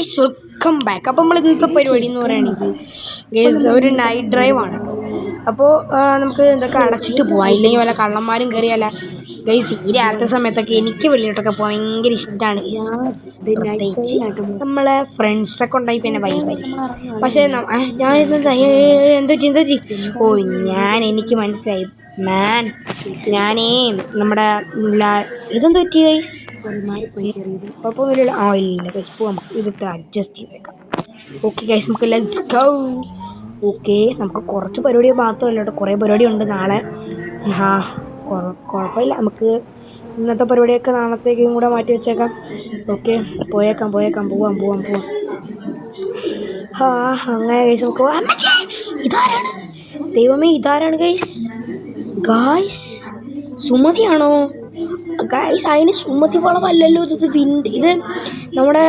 Guys welcome back. അപ്പോൾ നമ്മൾ ഇന്നത്തെ പരിപാടി എന്ന് പറയുകയാണെങ്കിൽ ഗൈസ് ഒരു നൈറ്റ് ഡ്രൈവാണ്. അപ്പോൾ നമുക്ക് എന്തൊക്കെ അടച്ചിട്ട് പോവാം, ഇല്ലെങ്കിൽ വല്ല കള്ളന്മാരും കയറിയല്ല. ഗൈസ് ഈ രാത്രി സമയത്തൊക്കെ എനിക്ക് വെളിയിട്ടൊക്കെ പോകാൻ ഭയങ്കര ഇഷ്ടമാണ് ഗൈസ്. പ്രത്യേകിച്ച് നമ്മളെ ഫ്രണ്ട്സൊക്കെ ഉണ്ടായി പിന്നെ വൈബായിരിക്കും. പക്ഷേ ഞാനിതെന്താ എന്തൊറ്റി ഓ എനിക്ക് മനസ്സിലായി മാൻ. ഞാനേ നമ്മുടെ ഇതെന്ത് പറ്റി ഗൈസ്? കുഴപ്പമൊന്നുമില്ല. ഇല്ല ഗൈസ്, പോവാം, ഇതൊക്കെ അഡ്ജസ്റ്റ് ചെയ്തേക്കാം. ഓക്കെ ഗൈസ്, നമുക്ക് ലെറ്റ്സ് ഗോ. ഓക്കെ, നമുക്ക് കുറച്ച് പരിപാടി മാത്രമല്ല കേട്ടോ, കുറേ പരിപാടി ഉണ്ട് നാളെ. കുഴപ്പമില്ല, നമുക്ക് ഇന്നത്തെ പരിപാടിയൊക്കെ നാളത്തേക്കും കൂടെ മാറ്റി വെച്ചേക്കാം. ഓക്കെ, പോവാം. അങ്ങനെ ഗൈസ് നമുക്ക് ഇതാരാണ്? ദൈവമേ, ഇതാരാണ് ഗൈസ്? സുമതിയാണോ ഗൈസ്? അതിന് സുമതി വളവല്ലല്ലോ ഇത് നമ്മുടെ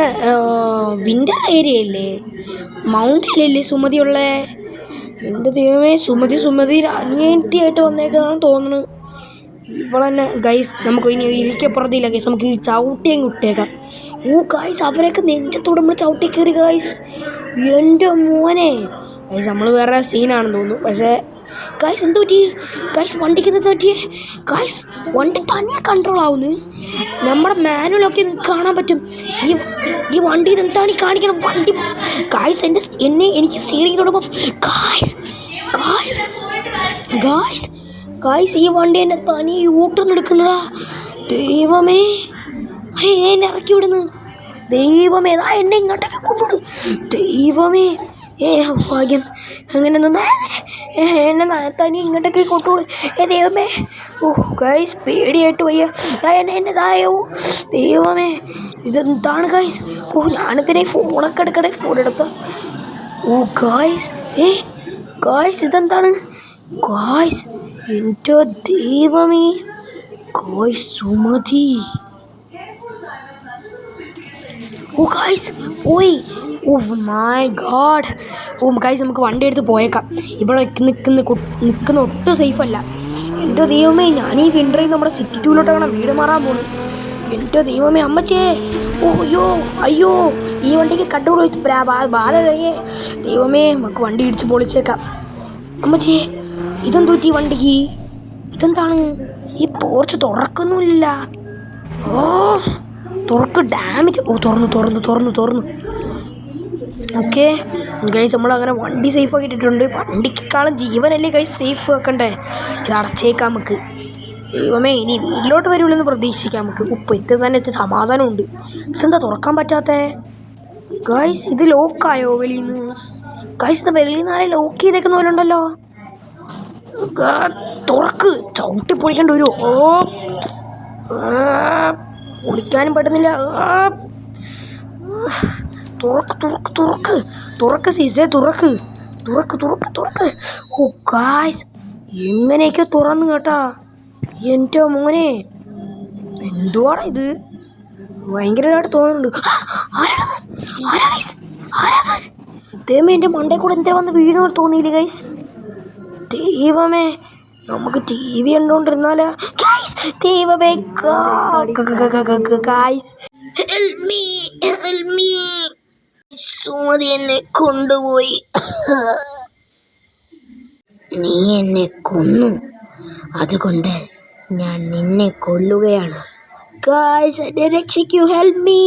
വിൻ്റർ ഏരിയ അല്ലേ, മൗണ്ടിലല്ലേ സുമതിയുള്ള? എൻ്റെ ദൈവമേ, സുമതി അനിയത്തിയായിട്ട് വന്നേക്കാണെന്ന് തോന്നുന്നു ഇവളെന്നെ. ഗൈസ് നമുക്ക് ഇനി ഇരിക്കപ്പുറത്തില്ല ഗൈസ്, നമുക്ക് ഈ ചവിട്ടിയും വിട്ടേക്കാം. ഗൈസ് അവരൊക്കെ നെഞ്ചത്തോടെ നമ്മൾ ചവിട്ടി കയറി ഗൈസ്. എൻ്റെ മോനെ ഗൈസ്, നമ്മൾ വേറെ സീനാണെന്ന് തോന്നുന്നു. പക്ഷേ ഗൈസ് എന്ത് പറ്റി ഗൈസ്? വണ്ടിക്ക് എന്ത് പറ്റിയേ ഗൈസ്? വണ്ടി തന്നെ കൺട്രോൾ ആവുന്നു. നമ്മുടെ മാനുവലൊക്കെ കാണാൻ പറ്റും. ഈ വണ്ടി എന്താണ് ഈ കാണിക്കണം? വണ്ടി ഗൈസ് എനിക്ക് സ്റ്റിയറിംഗ് തൊടുമ്പോൾ ഗൈസ് ഈ വണ്ടി എന്നെ തനി യൂട്ടേൺ എടുക്കുന്നതാ. ദൈവമേ, എന്നെ ഇറക്കി വിടുന്നു. ദൈവമേ, എന്നെ ഇങ്ങോട്ടൊക്കെ കൊണ്ടുവിടും. ദൈവമേ, ഭാഗ്യം. അങ്ങനെ എന്നെ തനി ഇങ്ങോട്ടൊക്കെ കൊണ്ടുപോകും. ദൈവമേ, ഗൈസ് പേടിയായിട്ട് വയ്യ. എന്നതായോ ദൈവമേ, ഇതെന്താണ് ഗൈസ്? ഞാനിതിനെ ഫോണൊക്കെ എടുക്കണേ, ഫോൺ എടുത്ത. ഗൈസ് ഇതെന്താണ് ഗൈസ്? എൻ്റെ ദൈവമേ ഗൈസ്, സുമതി ഗൈസ് പോയി. My God. ഗൈസ് നമുക്ക് വണ്ടി എടുത്ത് പോയേക്കാം. ഇവിടെ നിൽക്കുന്ന ഒട്ടും സേഫല്ല. എൻ്റെ ദൈവമേ, ഞാൻ ഈ വിൻ്ററിൽ നമ്മുടെ സിറ്റി ടൂലോട്ടാണ് വീട് മാറാൻ പോകുന്നത്. എൻ്റെ ദൈവമേ, അമ്മച്ചേ, അയ്യോ ഈ വണ്ടിക്ക് കണ്ടുകൂടെ വെച്ച് ബാധ കഴിയേ. ദൈവമേ, നമുക്ക് വണ്ടി ഇടിച്ച് പൊളിച്ചേക്കാം. അമ്മച്ചേ, ഇതെന്തൂറ്റി വണ്ടിക്ക്? ഇതെന്താണ് ഈ പോർച്ച് തുറക്കുന്നില്ല? തുറക്ക്, ഡാമേജ്. തുറന്നു. ഓക്കെ ഗൈസ്, നമ്മളങ്ങനെ വണ്ടി സേഫ് ആക്കിയിട്ടുണ്ട്. വണ്ടിക്കാളും ജീവനല്ലേ ഗൈസ് സേഫ് ആക്കണ്ടേ? ഇത് അടച്ചേക്കാം നമുക്ക്. ദൈവമേ, ഇനി വീട്ടിലോട്ട് വരുള്ളൂന്ന് പ്രതീക്ഷിക്കാം നമുക്ക്. ഇത് തന്നെ സമാധാനമുണ്ട്. ഇതെന്താ തുറക്കാൻ പറ്റാത്തേ ഗൈസ്? ഇത് ലോക്കായോ വെളിയിൽ നിന്ന്? ഗൈസ് ഇത് വെളിയിൽ നിന്ന് ആരെ ലോക്ക് ചെയ്തേക്കുന്ന പോലെ ഉണ്ടല്ലോ. തുറക്ക്, ചവിട്ടി പൊളിക്കേണ്ടി വരുമോ? പൊളിക്കാനും പറ്റുന്നില്ല. തുറക്ക് സീസേ, തുറക്ക്. ഗൈസ് എങ്ങനെയൊക്കെ തുറന്നു കേട്ടാ. എൻ്റെ മോനെ, എന്തുവാടാ ഇത്? ഭയങ്കരമായിട്ട് തോന്നുന്നുണ്ട്. ദൈവമേ, എൻ്റെ മണ്ടേ കൂടെ എന്തിനാ വന്ന് വീണു തോന്നിയില്ല ഗൈസ്? ദൈവമേ, നമുക്ക് ടി വി കണ്ടോണ്ടിരുന്നാലോ ദൈവമേ? സുമതി എന്നെ കൊണ്ടുപോയി. നീ എന്നെ കൊന്നു, അതുകൊണ്ട് ഞാൻ നിന്നെ കൊല്ലുകയാണ്. ഗൈസ് എന്നെ രക്ഷിക്കൂ, ഹെൽപ്പ് മീ.